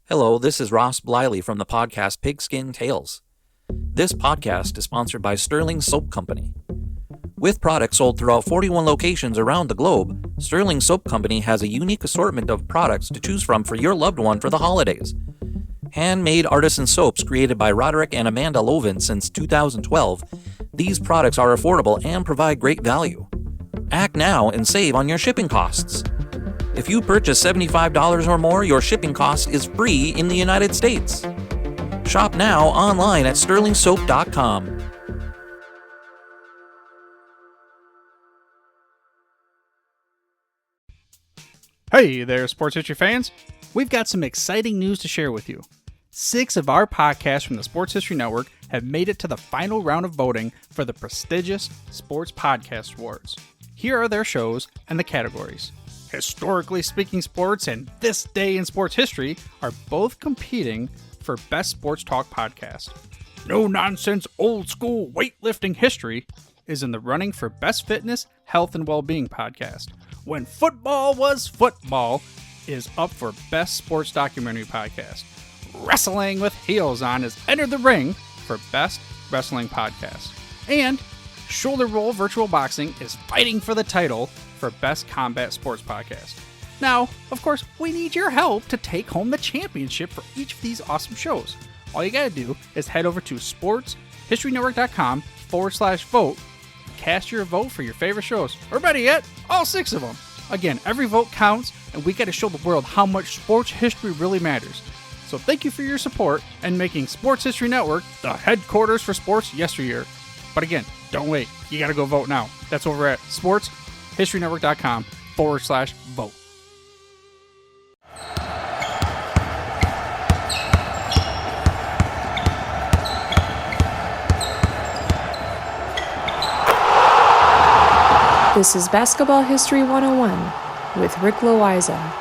Hello, this is Ross Bliley from the podcast Pigskin Tales. This podcast is sponsored by Sterling Soap Company. With products sold throughout 41 locations around the globe, Sterling Soap Company has a unique assortment of products to choose from for your loved one for the holidays. Handmade artisan soaps created by Roderick and Amanda Lovin since 2012, these products are affordable and provide great value. Act now and save on your shipping costs. If you purchase $75 or more, your shipping cost is free in the United States. Shop now online at sterlingsoap.com. Hey there, sports history fans. We've got some exciting news to share with you. 6 of our podcasts from the Sports History Network have made it to the final round of voting for the prestigious Sports Podcast Awards. Here are their shows and the categories. Historically Speaking Sports and This Day in Sports History are both competing for Best Sports Talk Podcast. No Nonsense Old School Weightlifting History is in the running for Best Fitness, Health, and Wellbeing Podcast. When Football Was Football is up for Best Sports Documentary Podcast. Wrestling with Heels On has entered the ring for Best Wrestling Podcast. And Shoulder Roll Virtual Boxing is fighting for the title for Best Combat Sports Podcast. Now, of course, we need your help to take home the championship for each of these awesome shows. All you gotta do is head over to sportshistorynetwork.com/vote and cast your vote for your favorite shows, or better yet, all 6 of them. Again, every vote counts, and we gotta show the world how much sports history really matters. So thank you for your support and making Sports History Network the headquarters for sports yesteryear. But again, don't wait. You gotta go vote now. That's over at sportshistorynetwork.com/vote. This is Basketball History 101 with Rick Loayza.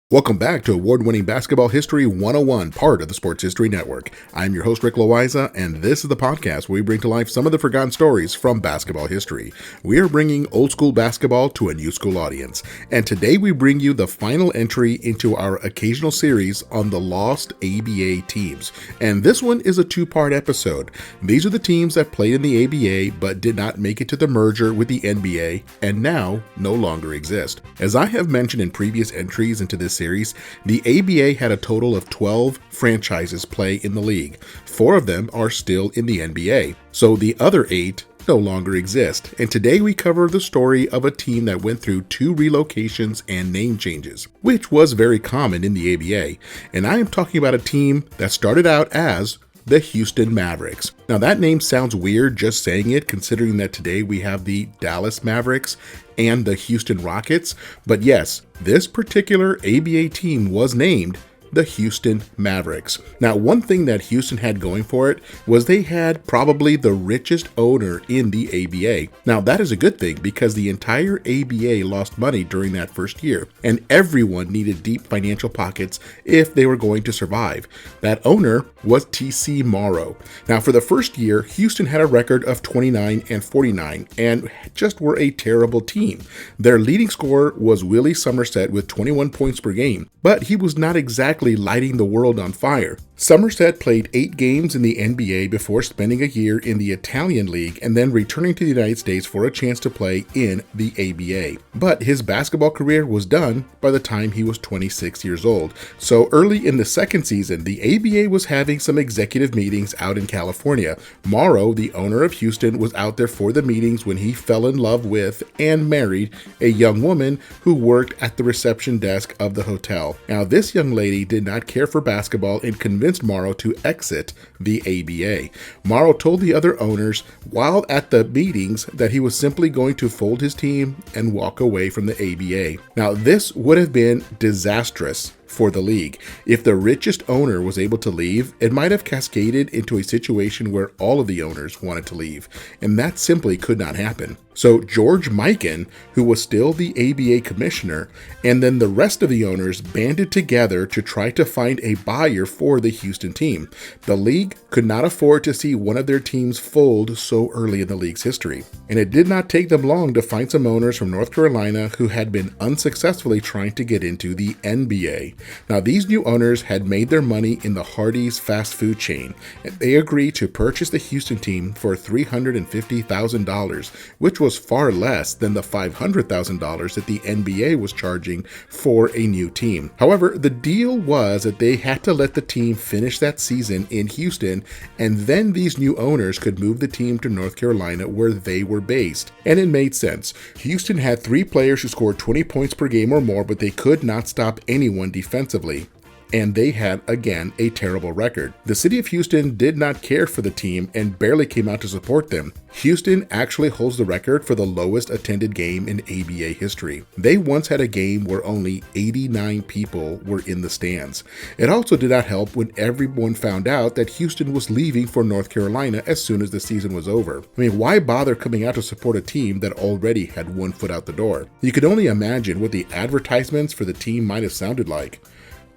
Welcome back to Award-winning Basketball History 101, part of the Sports History Network. I'm your host, Rick Loayza, and this is the podcast where we bring to life some of the forgotten stories from basketball history. We are bringing old school basketball to a new school audience, and today we bring you the final entry into our occasional series on the lost ABA teams. And this one is a 2-part episode. These are the teams that played in the ABA but did not make it to the merger with the NBA and now no longer exist. As I have mentioned in previous entries into this series, the ABA had a total of 12 franchises play in the league. 4 of them are still in the NBA, so the other 8 no longer exist. And today we cover the story of a team that went through 2 relocations and name changes, which was very common in the ABA. And I am talking about a team that started out as the Houston Mavericks. Now that name sounds weird just saying it, considering that today we have the Dallas Mavericks and the Houston Rockets. But yes, this particular ABA team was named the Houston Mavericks. Now, one thing that Houston had going for it was they had probably the richest owner in the ABA. Now, that is a good thing because the entire ABA lost money during that first year, and everyone needed deep financial pockets if they were going to survive. That owner was T.C. Morrow. Now, for the first year, Houston had a record of 29-49 and just were a terrible team. Their leading scorer was Willie Somerset with 21 points per game, but he was not exactly lighting the world on fire. Somerset played 8 games in the NBA before spending a year in the Italian League and then returning to the United States for a chance to play in the ABA. But his basketball career was done by the time he was 26 years old. So early in the second season, the ABA was having some executive meetings out in California. Morrow, the owner of Houston, was out there for the meetings when he fell in love with and married a young woman who worked at the reception desk of the hotel. Now, this young lady did not care for basketball and convinced Morrow to exit the ABA. Morrow told the other owners while at the meetings that he was simply going to fold his team and walk away from the ABA. Now, this would have been disastrous for the league. If the richest owner was able to leave, it might have cascaded into a situation where all of the owners wanted to leave, and that simply could not happen. So George Mikan, who was still the ABA commissioner, and then the rest of the owners banded together to try to find a buyer for the Houston team. The league could not afford to see one of their teams fold so early in the league's history, and it did not take them long to find some owners from North Carolina who had been unsuccessfully trying to get into the NBA. Now, these new owners had made their money in the Hardee's fast food chain, and they agreed to purchase the Houston team for $350,000, which was far less than the $500,000 that the NBA was charging for a new team. However, the deal was that they had to let the team finish that season in Houston, and then these new owners could move the team to North Carolina where they were based. And it made sense. Houston had 3 players who scored 20 points per game or more, but they could not stop anyone defensively. And they had, again, a terrible record. The city of Houston did not care for the team and barely came out to support them. Houston actually holds the record for the lowest attended game in ABA history. They once had a game where only 89 people were in the stands. It also did not help when everyone found out that Houston was leaving for North Carolina as soon as the season was over. I mean, why bother coming out to support a team that already had one foot out the door? You could only imagine what the advertisements for the team might have sounded like.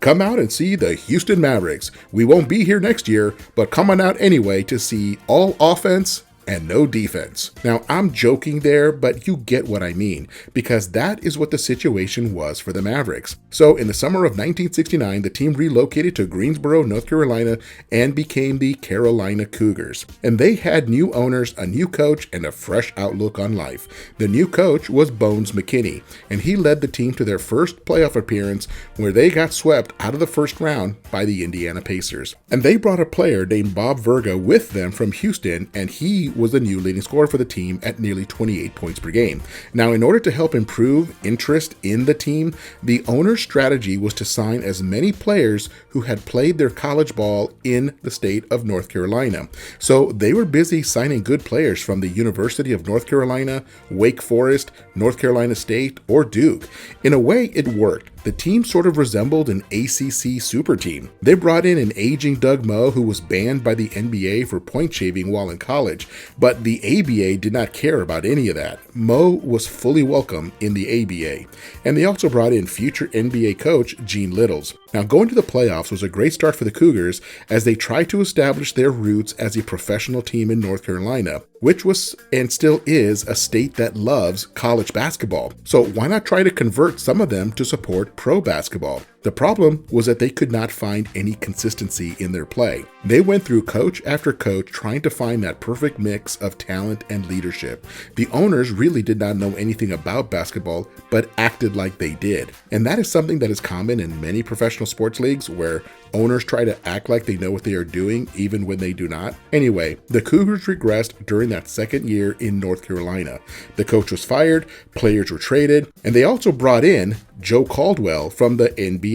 Come out and see the Houston Mavericks. We won't be here next year, but come on out anyway to see all offense and no defense. Now, I'm joking there, but you get what I mean, because that is what the situation was for the Mavericks. So in the summer of 1969, the team relocated to Greensboro, North Carolina, and became the Carolina Cougars. And they had new owners, a new coach, and a fresh outlook on life. The new coach was Bones McKinney, and he led the team to their first playoff appearance where they got swept out of the first round by the Indiana Pacers. And they brought a player named Bob Verga with them from Houston, and he was the new leading scorer for the team at nearly 28 points per game. Now, in order to help improve interest in the team, the owner's strategy was to sign as many players who had played their college ball in the state of North Carolina. So they were busy signing good players from the University of North Carolina, Wake Forest, North Carolina State, or Duke. In a way, it worked. The team sort of resembled an ACC super team. They brought in an aging Doug Moe who was banned by the NBA for point shaving while in college, but the ABA did not care about any of that. Moe was fully welcome in the ABA. And they also brought in future NBA coach Gene Littles. Now, going to the playoffs was a great start for the Cougars as they tried to establish their roots as a professional team in North Carolina, which was and still is a state that loves college basketball. So why not try to convert some of them to support pro basketball? The problem was that they could not find any consistency in their play. They went through coach after coach trying to find that perfect mix of talent and leadership. The owners really did not know anything about basketball, but acted like they did. And that is something that is common in many professional sports leagues where owners try to act like they know what they are doing even when they do not. Anyway, the Cougars regressed during that second year in North Carolina. The coach was fired, players were traded, and they also brought in Joe Caldwell from the NBA.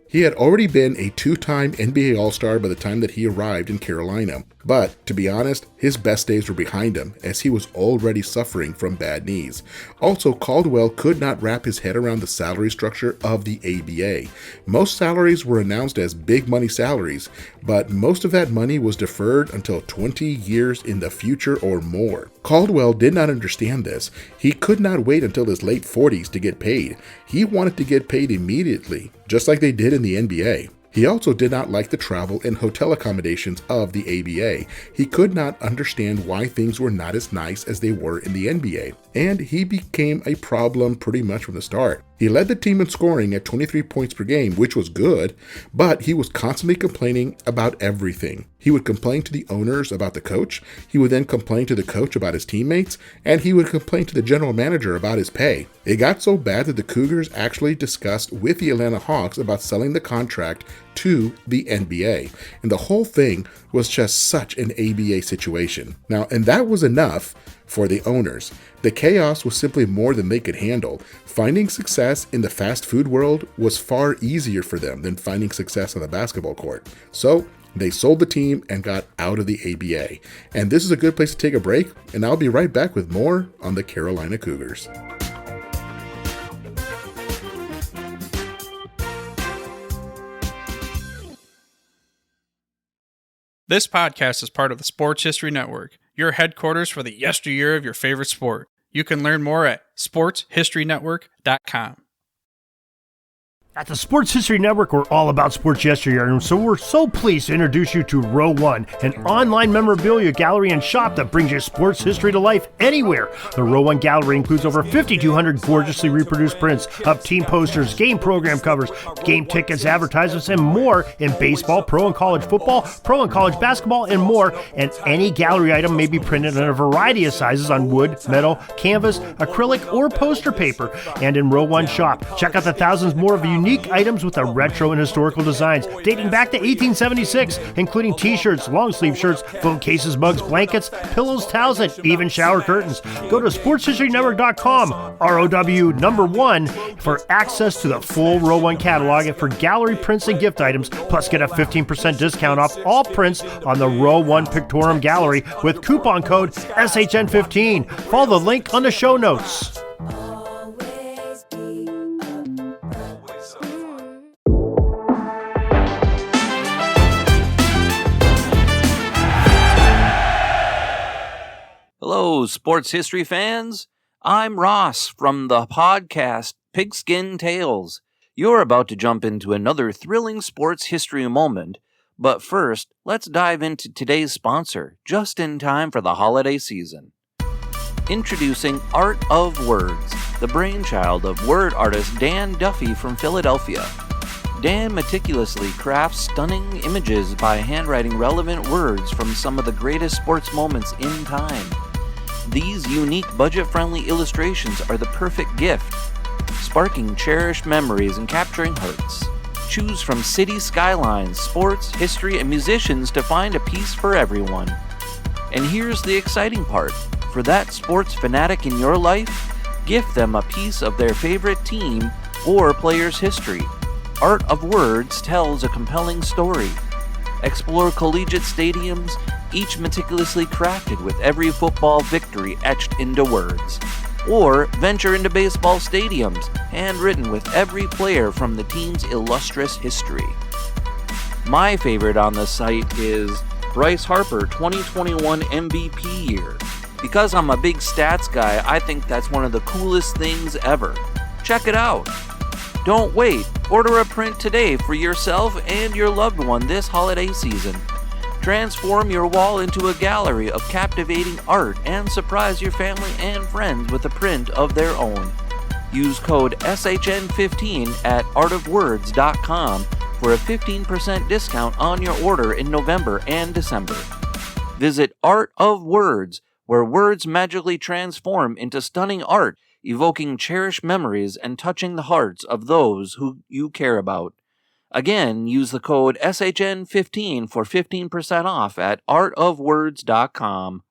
He had already been a 2-time NBA All-Star by the time that he arrived in Carolina. But, to be honest, his best days were behind him as he was already suffering from bad knees. Also, Caldwell could not wrap his head around the salary structure of the ABA. Most salaries were announced as big money salaries, but most of that money was deferred until 20 years in the future or more. Caldwell did not understand this. He could not wait until his late 40s to get paid. He wanted to get paid immediately, just like they did in the NBA. He also did not like the travel and hotel accommodations of the ABA. He could not understand why things were not as nice as they were in the NBA. And he became a problem pretty much from the start. He led the team in scoring at 23 points per game, which was good, but he was constantly complaining about everything. He would complain to the owners about the coach, he would then complain to the coach about his teammates, and he would complain to the general manager about his pay. It got so bad that the Cougars actually discussed with the Atlanta Hawks about selling the contract to the NBA. And the whole thing was just such an ABA situation. Now, and that was enough for the owners. The chaos was simply more than they could handle. Finding success in the fast food world was far easier for them than finding success on the basketball court. So they sold the team and got out of the ABA. And this is a good place to take a break, and I'll be right back with more on the Carolina Cougars. This podcast is part of the Sports History Network, your headquarters for the yesteryear of your favorite sport. You can learn more at sportshistorynetwork.com. At the Sports History Network, we're all about sports yesteryear, and so we're so pleased to introduce you to Row One, an online memorabilia gallery and shop that brings your sports history to life anywhere. The Row One gallery includes over 5,200 gorgeously reproduced prints of team posters, game program covers, game tickets, advertisements, and more in baseball, pro and college football, pro and college basketball, and more. And any gallery item may be printed in a variety of sizes on wood, metal, canvas, acrylic, or poster paper. And in Row One shop, check out the thousands more of unique items with a retro and historical designs dating back to 1876, including t-shirts, long sleeve shirts, phone cases, mugs, blankets, pillows, towels, and even shower curtains. Go to sportshistorynetwork.com, ROW1, for access to the full Row One catalog and for gallery prints and gift items, plus get a 15% discount off all prints on the Row One Pictorium Gallery with coupon code SHN15. Follow the link on the show notes. Hello, sports history fans. I'm Ross from the podcast Pigskin Tales. You're about to jump into another thrilling sports history moment, but first, let's dive into today's sponsor, just in time for the holiday season. Introducing Art of Words, the brainchild of word artist Dan Duffy from Philadelphia. Dan meticulously crafts stunning images by handwriting relevant words from some of the greatest sports moments in time. These unique, budget-friendly illustrations are the perfect gift, sparking cherished memories and capturing hearts. Choose from city skylines, sports, history, and musicians to find a piece for everyone. And here's the exciting part. For that sports fanatic in your life, gift them a piece of their favorite team or player's history. Art of Words tells a compelling story. Explore collegiate stadiums, each meticulously crafted with every football victory etched into words. Or venture into baseball stadiums, handwritten with every player from the team's illustrious history. My favorite on the site is Bryce Harper 2021 MVP year. Because I'm a big stats guy, I think that's one of the coolest things ever. Check it out. Don't wait. Order a print today for yourself and your loved one this holiday season. Transform your wall into a gallery of captivating art and surprise your family and friends with a print of their own. Use code SHN15 at artofwords.com for a 15% discount on your order in November and December. Visit Art of Words, where words magically transform into stunning art, evoking cherished memories and touching the hearts of those who you care about. Again, use the code SHN15 for 15% off at artofwords.com.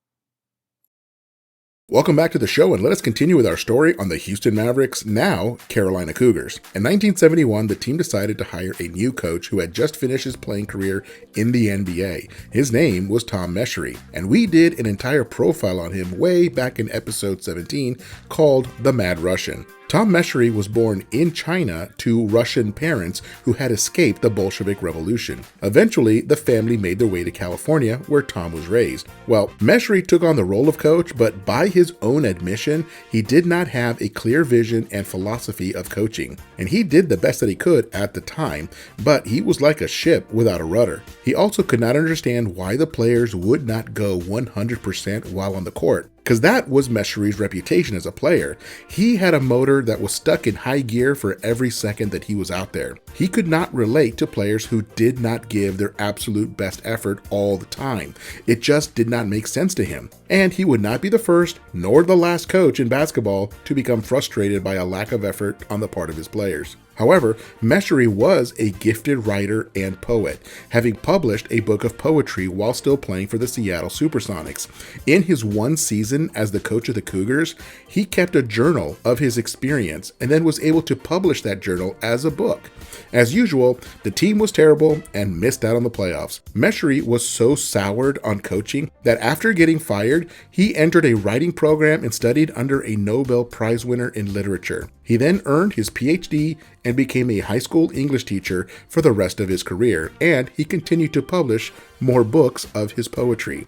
Welcome back to the show, and let us continue with our story on the Houston Mavericks, now Carolina Cougars. In 1971, the team decided to hire a new coach who had just finished his playing career in the NBA. His name was Tom Meschery, and we did an entire profile on him way back in episode 17 called The Mad Russian. Tom Meschery was born in China to Russian parents who had escaped the Bolshevik Revolution. Eventually, the family made their way to California, where Tom was raised. Well, Meschery took on the role of coach, but by his own admission, he did not have a clear vision and philosophy of coaching. And he did the best that he could at the time, but he was like a ship without a rudder. He also could not understand why the players would not go 100% while on the court, because that was Meschery's reputation as a player. He had a motor that was stuck in high gear for every second that he was out there. He could not relate to players who did not give their absolute best effort all the time. It just did not make sense to him. And he would not be the first nor the last coach in basketball to become frustrated by a lack of effort on the part of his players. However, Meschery was a gifted writer and poet, having published a book of poetry while still playing for the Seattle Supersonics. In his one season as the coach of the Cougars, he kept a journal of his experience and then was able to publish that journal as a book. As usual, the team was terrible and missed out on the playoffs. Meschery was so soured on coaching that after getting fired, he entered a writing program and studied under a Nobel Prize winner in literature. He then earned his PhD and became a high school English teacher for the rest of his career, and he continued to publish more books of his poetry.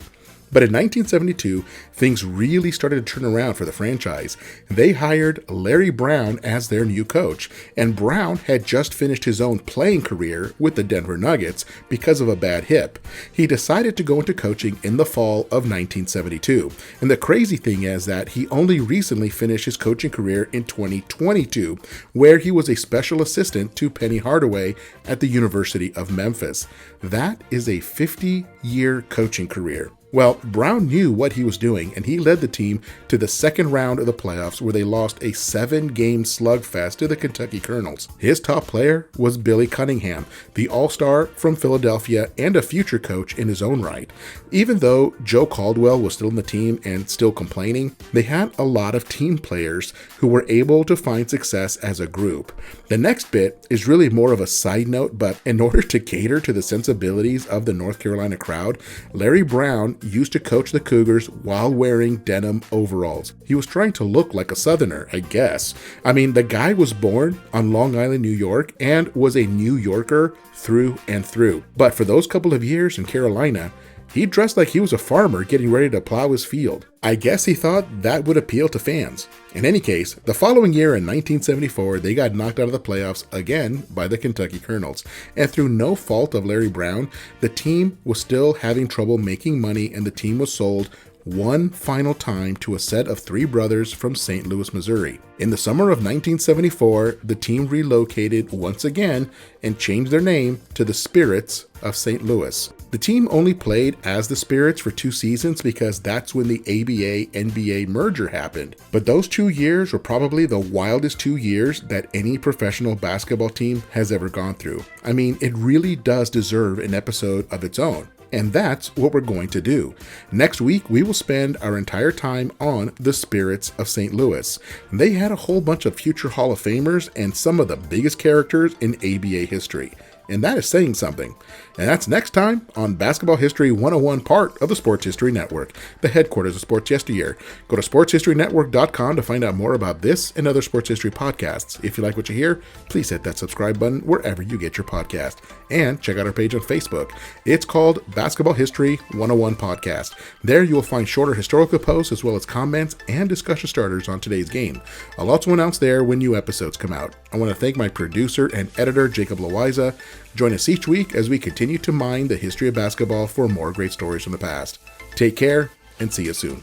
But in 1972, things really started to turn around for the franchise. They hired Larry Brown as their new coach, and Brown had just finished his own playing career with the Denver Nuggets because of a bad hip. He decided to go into coaching in the fall of 1972, and the crazy thing is that he only recently finished his coaching career in 2022, where he was a special assistant to Penny Hardaway at the University of Memphis. That is a 50-year coaching career. Well, Brown knew what he was doing, and he led the team to the second round of the playoffs where they lost a 7-game slugfest to the Kentucky Colonels. His top player was Billy Cunningham, the all-star from Philadelphia and a future coach in his own right. Even though Joe Caldwell was still in the team and still complaining, they had a lot of team players who were able to find success as a group. The next bit is really more of a side note, but in order to cater to the sensibilities of the North Carolina crowd, Larry Brown used to coach the Cougars while wearing denim overalls. He was trying to look like a Southerner, I guess. I mean, the guy was born on Long Island, New York, and was a New Yorker through and through. But for those couple of years in Carolina, he dressed like he was a farmer getting ready to plow his field. I guess he thought that would appeal to fans. In any case, the following year in 1974, they got knocked out of the playoffs again by the Kentucky Colonels. And through no fault of Larry Brown, the team was still having trouble making money, and the team was sold one final time to a set of 3 brothers from St. Louis, Missouri. In the summer of 1974, the team relocated once again and changed their name to the Spirits of St. Louis. The team only played as the Spirits for 2 seasons because that's when the ABA-NBA merger happened. But those 2 years were probably the wildest 2 years that any professional basketball team has ever gone through. I mean, it really does deserve an episode of its own. And that's what we're going to do. Next week, we will spend our entire time on the Spirits of St. Louis. They had a whole bunch of future Hall of Famers and some of the biggest characters in ABA history. And that is saying something. And that's next time on Basketball History 101, part of the Sports History Network, the headquarters of Sports Yesteryear. Go to sportshistorynetwork.com to find out more about this and other sports history podcasts. If you like what you hear, please hit that subscribe button wherever you get your podcast. And check out our page on Facebook. It's called Basketball History 101 Podcast. There you will find shorter historical posts as well as comments and discussion starters on today's game. I'll also announce there when new episodes come out. I want to thank my producer and editor, Jacob Loayza. Join us each week as we continue to mine the history of basketball for more great stories from the past. Take care and see you soon.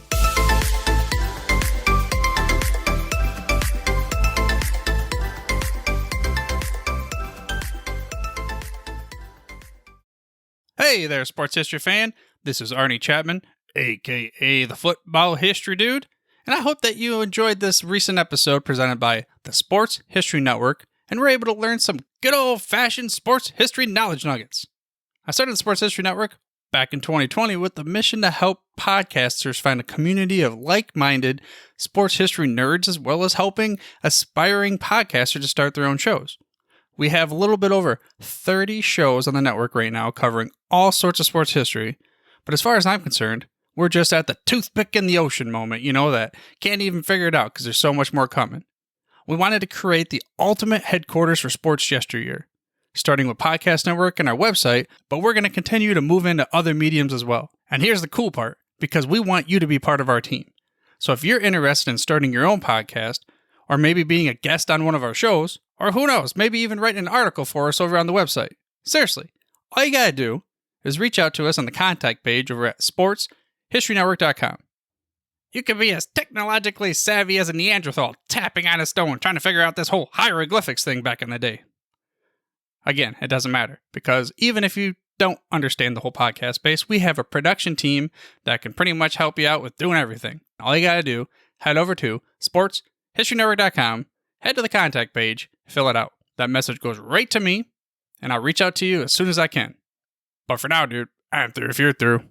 Hey there, sports history fan. This is Arnie Chapman, aka the Football History Dude, and I hope that you enjoyed this recent episode presented by the Sports History Network and were able to learn some good old-fashioned sports history knowledge nuggets. I started the Sports History Network back in 2020 with the mission to help podcasters find a community of like-minded sports history nerds, as well as helping aspiring podcasters to start their own shows. We have a little bit over 30 shows on the network right now covering all sorts of sports history, but as far as I'm concerned, we're just at the toothpick in the ocean moment, that can't even figure it out because there's so much more coming. We wanted to create the ultimate headquarters for sports yesteryear, starting with Podcast Network and our website, but we're going to continue to move into other mediums as well. And here's the cool part, because we want you to be part of our team. So if you're interested in starting your own podcast, or maybe being a guest on one of our shows, or who knows, maybe even writing an article for us over on the website. Seriously, all you gotta do is reach out to us on the contact page over at sportshistorynetwork.com. You can be as technologically savvy as a Neanderthal tapping on a stone trying to figure out this whole hieroglyphics thing back in the day. Again, it doesn't matter, because even if you don't understand the whole podcast space, we have a production team that can pretty much help you out with doing everything. All you gotta do, head over to sportshistorynetwork.com, head to the contact page, fill it out. That message goes right to me, and I'll reach out to you as soon as I can. But for now, dude, I'm through if you're through.